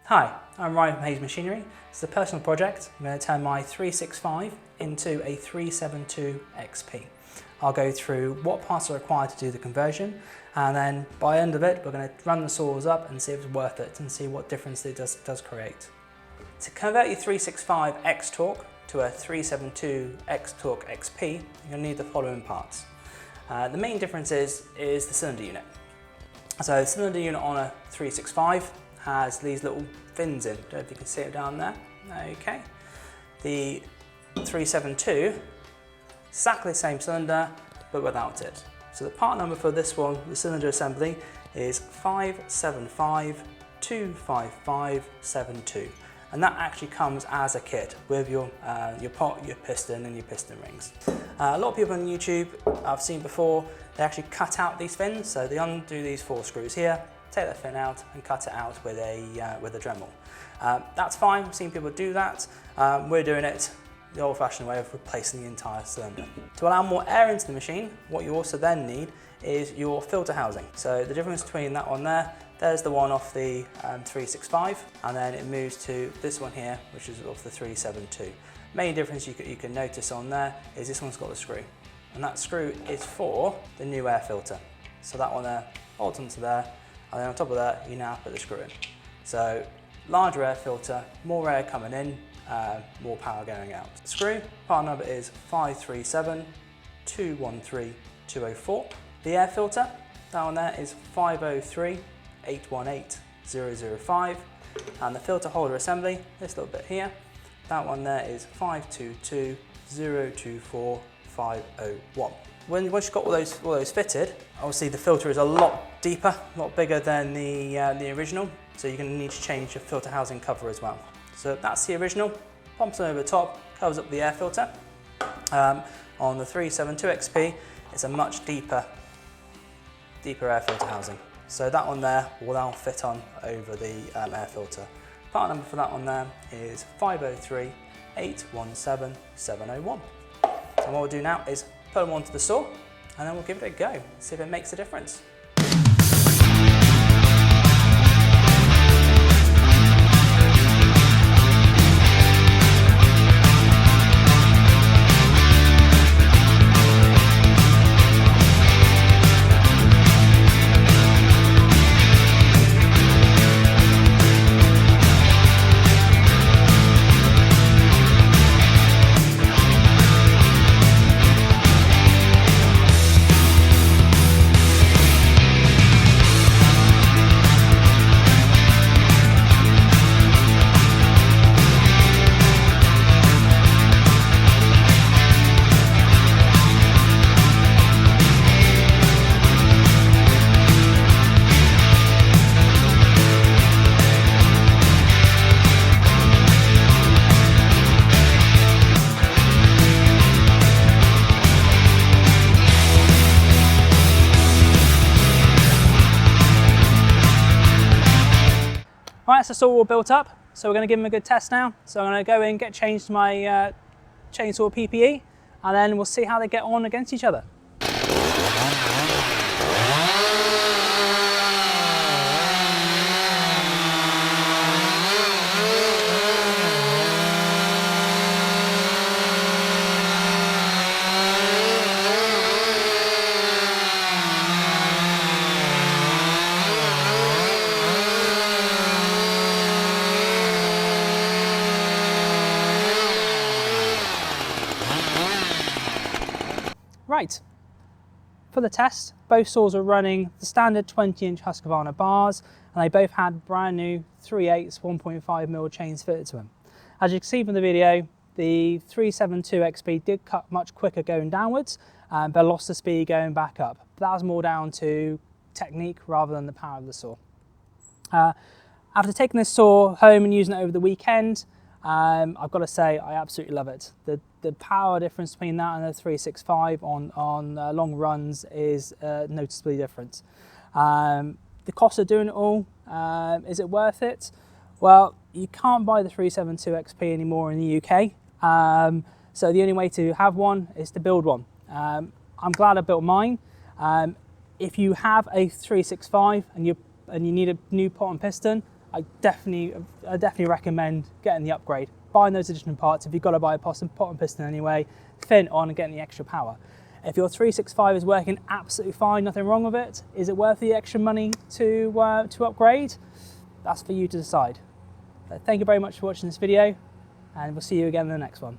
Hi, I'm Ryan from Hayes Machinery. It's a personal project. I'm going to turn my 365 into a 372XP. I'll go through what parts are required to do the conversion, and then by the end of it we're going to run the saws up and see if it's worth it and see what difference it does create. To convert your 365 X Torque to a 372 X Torque XP, you're going to need the following parts. The main difference is the cylinder unit. So the cylinder unit on a 365 has these little fins in. Don't know if you can see it down there. Okay. The 372, exactly the same cylinder, but without it. So the part number for this one, the cylinder assembly, is 57525572. And that actually comes as a kit with your pot, your piston and your piston rings. A lot of people on YouTube I've seen before, they actually cut out these fins, so they undo these 4 screws here, take that fin out and cut it out with a Dremel. That's fine, I've seen people do that. We're doing it the old-fashioned way of replacing the entire cylinder. To allow more air into the machine, what you also then need is your filter housing. So the difference between that one there's the one off the 365, and then it moves to this one here, which is off the 372. Main difference you can notice on there is this one's got a screw, and that screw is for the new air filter. So that one there holds onto there, and then on top of that you now put the screw in. So larger air filter, more air coming in, more power going out. The screw, part number is 537213204. The air filter, that one there is 5038180005, and the filter holder assembly, this little bit here, that one there is 5220245001. Once you've got all those fitted, obviously the filter is a lot deeper, a lot bigger than the original, so you're going to need to change your filter housing cover as well. So that's the original, pumps over the top, covers up the air filter. On the 372XP, it's a much deeper air filter housing. So that one there will now fit on over the air filter. Part number for that one there is 5038177001. And what we'll do now is put them onto the saw, and then we'll give it a go, see if it makes a difference. Right, that's the saw all built up, so we're going to give them a good test now. So I'm going to go in, get changed my chainsaw PPE, and then we'll see how they get on against each other. Right, for the test, both saws are running the standard 20-inch Husqvarna bars, and they both had brand new 3/8 1.5mm chains fitted to them. As you can see from the video, the 372XP did cut much quicker going downwards, but lost the speed going back up. That was more down to technique rather than the power of the saw. After taking this saw home and using it over the weekend, I've got to say I absolutely love it. The power difference between that and the 365 on long runs is noticeably different. The cost of doing it all, is it worth it? Well, you can't buy the 372XP anymore in the UK, so the only way to have one is to build one. I'm glad I built mine. If you have a 365 and you need a new pot and piston, I definitely recommend getting the upgrade, buying those additional parts. If you've got to buy a pot and piston anyway, fin on and getting the extra power. If your 365 is working absolutely fine, nothing wrong with it, is it worth the extra money to upgrade? That's for you to decide. But thank you very much for watching this video, and we'll see you again in the next one.